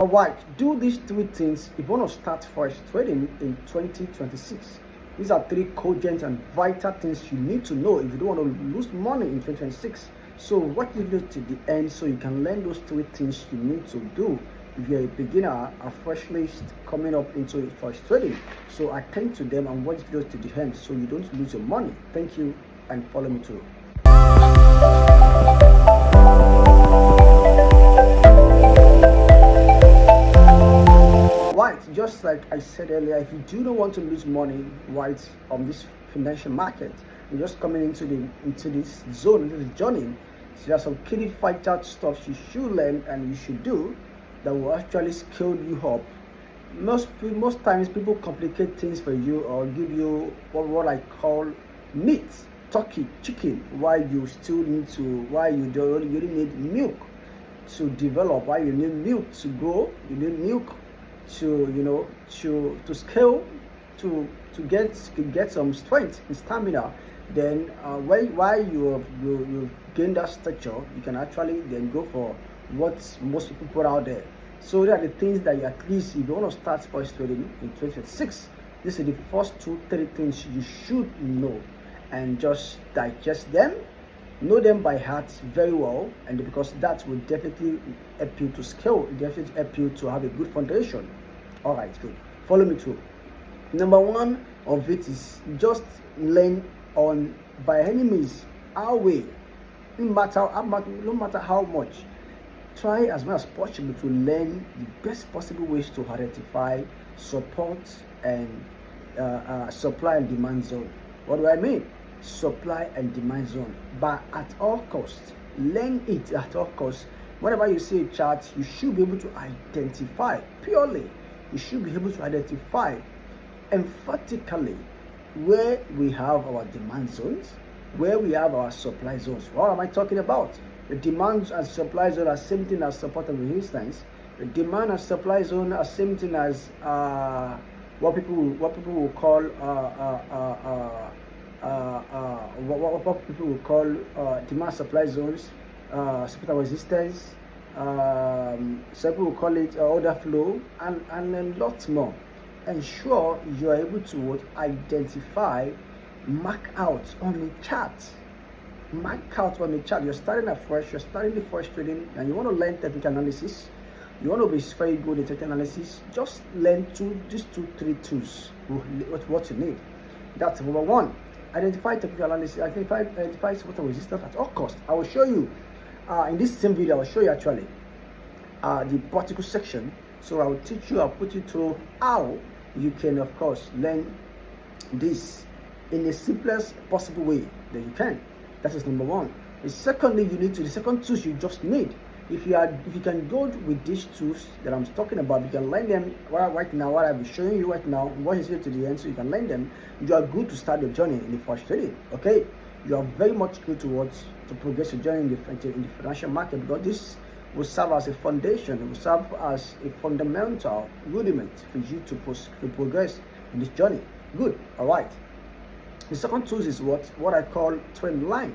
Alright, do these three things if you want to start forex trading in 2026. These are three cogent and vital things you need to know if you don't want to lose money in 2026. So watch the video to the end so you can learn those three things you need to do if you're a beginner, a freshly coming up into forex trading. So attend to them and watch videos to the end so you don't lose your money. Thank you and follow me through. Right, just like I said earlier, if you do not want to lose money right on this financial market, you're just coming into this zone, into the journey. So there are some key vital stuff you should learn and you should do that will actually scale you up. Most times people complicate things for you or give you what I call meat, turkey, chicken, while you still need to, while you really need milk to develop, while you need milk to grow, you need milk to to scale, to get some strength and stamina. Then while you gain that structure, you can actually then go for what most people put out there. So there are the things that you, at least if you want to start forex trading in 2026, this is the first 2-3 things you should know, and just digest them, know them by heart very well, and because that will definitely help you to scale, definitely help you to have a good foundation. All right, good. Follow me through. Number one of it is just learn on by any means our way. No matter how much, try as much as possible to learn the best possible ways to identify support and supply and demand zone. What do I mean? Supply and demand zone, but at all costs, learn it at all costs. Whenever you see a chart, you should be able to identify purely. You should be able to identify emphatically where we have our demand zones, where we have our supply zones. What am I talking about? The demand and supply zone are same thing as support and resistance. The demand and supply zone are same thing as what people will call demand supply zones, support and resistance. Some people will call it order flow, and a lot more. Ensure you are able to identify, mark out on the chart. Mark out on the chart. You're starting afresh, you're starting the forex trading, and you want to learn technical analysis. You want to be very good in technical analysis. Just learn these 2-3 tools. What you need. That's number one. Identify technical analysis. Identify support and resistance at all costs. I will show you. In this same video, I will show you actually the particle section. So I will teach you, I'll put you through how you can, of course, learn this in the simplest possible way that you can. That is number one. The secondly, the second tools you just need. If you can go with these tools that I'm talking about, you can learn them right now. What I'll be showing you right now, watch this video to the end so you can learn them. You are good to start your journey in the forex trading. Okay, you are very much good to progress your journey in the financial market, because this will serve as a foundation. It will serve as a fundamental rudiment for you to progress in this journey. Good. All right. The second tool is what I call trend line.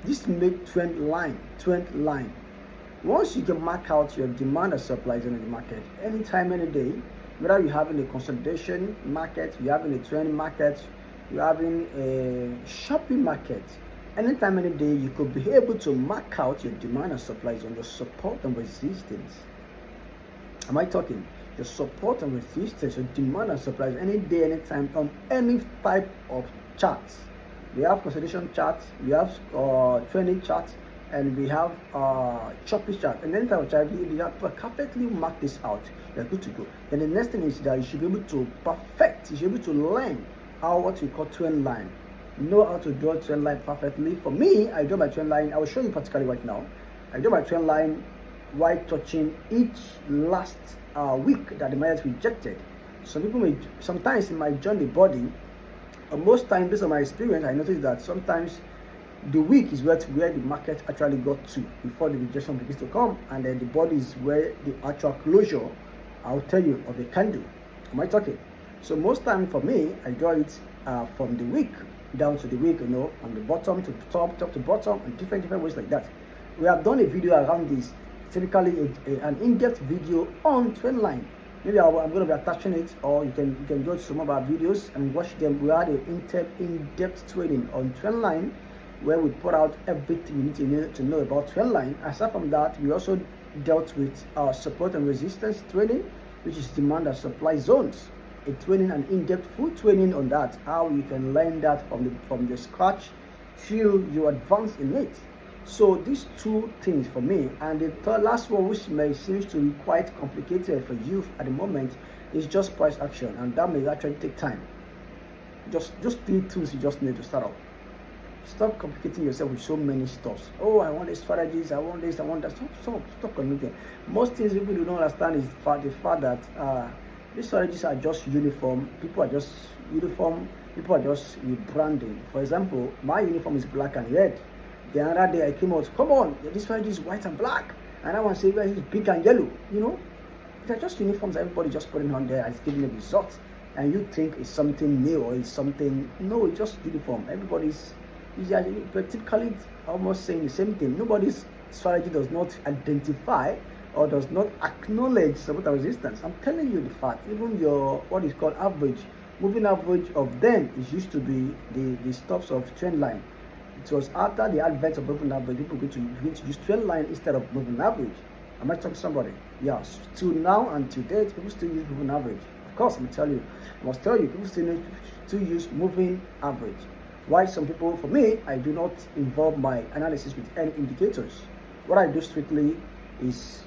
This make trend line. Once you can mark out your demand and supply in the market, anytime, any day, whether you're having a consolidation market, you're having a trend market, you're having a shopping market, anytime, any day, you could be able to mark out your demand and supply on your support and resistance. Am I talking? Your support and resistance, your demand and supply, any day, anytime, on any type of charts. We have consolidation charts, we have trending charts, and we have choppy chart. And anytime of chart, if you have to perfectly mark this out, you're good to go. Then the next thing is that you should be able to perfect, you should be able to learn what we call trend line. Know how to draw trend line perfectly. For me, I draw my trend line. I will show you particularly right now. I draw my trend line while touching each last week that the market rejected. Some people sometimes it might join the body. Most times, based on my experience, I noticed that sometimes the week is where the market actually got to before the rejection begins to come, and then the body is where the actual closure, I'll tell you, of the candle. Am I talking? So most time for me, I draw it from the week down to the week, on the bottom to the top to bottom, and different ways like that. We have done a video around this typically an in-depth video on trend line. Maybe I'm going to be attaching it, or you can go to some of our videos and watch them. We had an in-depth training on trend line where we put out everything you need to know about trend line. Aside from that, we also dealt with support and resistance training, which is demand and supply zones. A training, an in-depth full training on that, how you can learn that from the scratch till you advance in it. So these two things for me, and the last one, which may seem to be quite complicated for you at the moment, is just price action, and that may actually take time. Just 3 tools you just need to start off. Stop complicating yourself with so many stuffs. Oh, I want these strategies, I want this, I want that. Stop committing. Most things people do not understand is the fact that these strategies are just uniform. People are just uniform. People are just rebranding. For example, my uniform is black and red. The other day I came out, come on, this strategy is white and black, and I want to say well, it's pink and yellow. You know, they're just uniforms. Everybody just putting on there and it's giving a result, and you think it's something new or it's something. No, it's just uniform. Everybody's typically almost saying the same thing. Nobody's strategy does not identify or does not acknowledge support and resistance. I'm telling you the fact. Even your what is called average, moving average of them is used to be the stuffs of trend line. It was after the advent of moving average, people begin to use trend line instead of moving average. Am I talking to somebody? Yes. Till now and to date, people still use moving average. Of course, I must tell you, people still use moving average. Why some people, for me, I do not involve my analysis with any indicators. What I do strictly is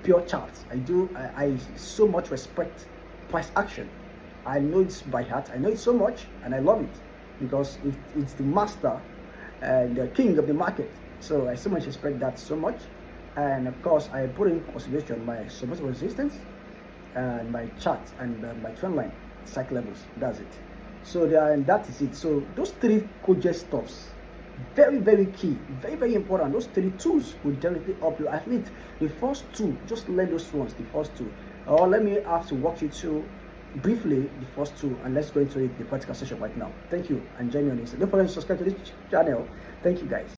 pure charts. I so much respect price action. I know it's by heart. I know it so much, and I love it because it's the master and the king of the market. So I so much respect that so much, and of course I put in consideration my support resistance and my chart and my trend line cycle levels. That's it. So that is it. So those 3 CADJPY stuffs, very, very key, very, very important. Those 3 tools will definitely help you. At least the first 2, just learn those ones, the first 2. Or let me have to walk you through briefly the first 2, and let's go into the practical session right now. Thank you, and join me on this. Don't forget to subscribe to this channel. Thank you, guys.